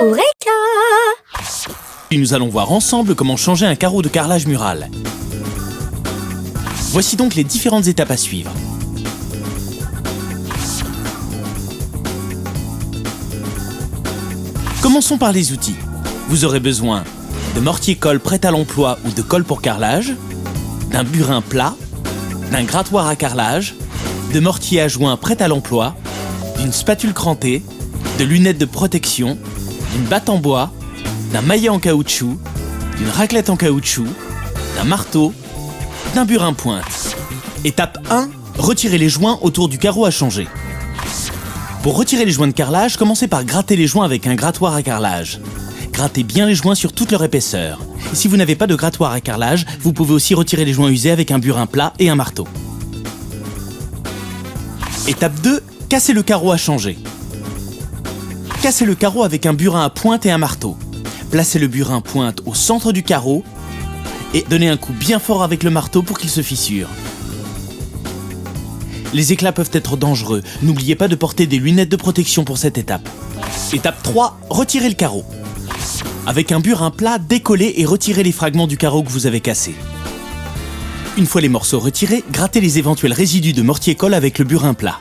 Eureka! Nous allons voir ensemble comment changer un carreau de carrelage mural. Voici donc les différentes étapes à suivre. Commençons par les outils. Vous aurez besoin de mortier-colle prêt à l'emploi ou de colle pour carrelage, d'un burin plat, d'un grattoir à carrelage, de mortier à joint prêt à l'emploi, d'une spatule crantée, de lunettes de protection, d'une batte en bois, d'un maillet en caoutchouc, d'une raclette en caoutchouc, d'un marteau, d'un burin pointe. Étape 1, retirez les joints autour du carreau à changer. Pour retirer les joints de carrelage, commencez par gratter les joints avec un grattoir à carrelage. Grattez bien les joints sur toute leur épaisseur. Et si vous n'avez pas de grattoir à carrelage, vous pouvez aussi retirer les joints usés avec un burin plat et un marteau. Étape 2, cassez le carreau à changer. Cassez le carreau avec un burin à pointe et un marteau. Placez le burin pointe au centre du carreau et donnez un coup bien fort avec le marteau pour qu'il se fissure. Les éclats peuvent être dangereux, n'oubliez pas de porter des lunettes de protection pour cette étape. Étape 3, retirez le carreau. Avec un burin plat, décollez et retirez les fragments du carreau que vous avez cassé. Une fois les morceaux retirés, grattez les éventuels résidus de mortier-colle avec le burin plat.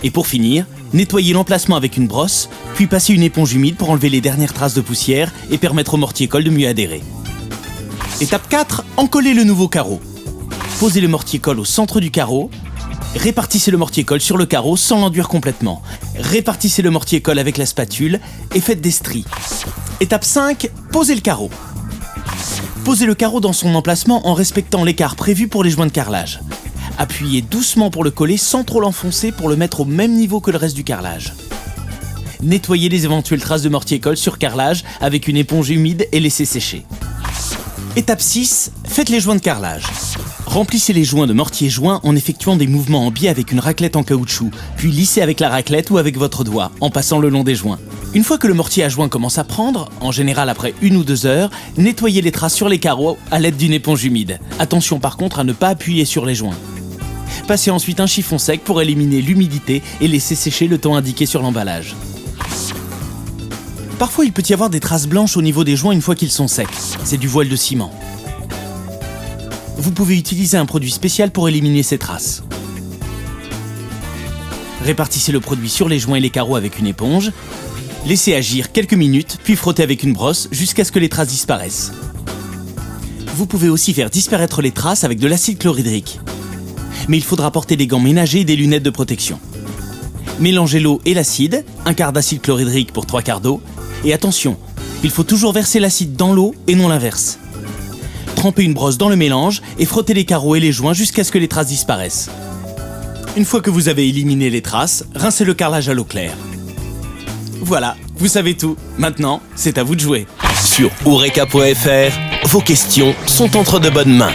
Et pour finir, nettoyez l'emplacement avec une brosse, puis passez une éponge humide pour enlever les dernières traces de poussière et permettre au mortier-colle de mieux adhérer. Étape 4, encollez le nouveau carreau. Posez le mortier-colle au centre du carreau. Répartissez le mortier-colle sur le carreau sans l'enduire complètement. Répartissez le mortier-colle avec la spatule et faites des stries. Étape 5, posez le carreau. Posez le carreau dans son emplacement en respectant l'écart prévu pour les joints de carrelage. Appuyez doucement pour le coller sans trop l'enfoncer pour le mettre au même niveau que le reste du carrelage. Nettoyez les éventuelles traces de mortier-colle sur carrelage avec une éponge humide et laissez sécher. Étape 6, faites les joints de carrelage. Remplissez les joints de mortier-joint en effectuant des mouvements en biais avec une raclette en caoutchouc, puis lissez avec la raclette ou avec votre doigt, en passant le long des joints. Une fois que le mortier à joint commence à prendre, en général après 1 ou 2 heures, nettoyez les traces sur les carreaux à l'aide d'une éponge humide. Attention par contre à ne pas appuyer sur les joints. Passez ensuite un chiffon sec pour éliminer l'humidité et laisser sécher le temps indiqué sur l'emballage. Parfois il peut y avoir des traces blanches au niveau des joints une fois qu'ils sont secs. C'est du voile de ciment. Vous pouvez utiliser un produit spécial pour éliminer ces traces. Répartissez le produit sur les joints et les carreaux avec une éponge. Laissez agir quelques minutes, puis frottez avec une brosse jusqu'à ce que les traces disparaissent. Vous pouvez aussi faire disparaître les traces avec de l'acide chlorhydrique. Mais il faudra porter des gants ménagers et des lunettes de protection. Mélangez l'eau et l'acide, un quart d'acide chlorhydrique pour 3 quarts d'eau. Et attention, il faut toujours verser l'acide dans l'eau et non l'inverse. Trempez une brosse dans le mélange et frottez les carreaux et les joints jusqu'à ce que les traces disparaissent. Une fois que vous avez éliminé les traces, rincez le carrelage à l'eau claire. Voilà, vous savez tout. Maintenant, c'est à vous de jouer. Sur Eureka.fr, vos questions sont entre de bonnes mains.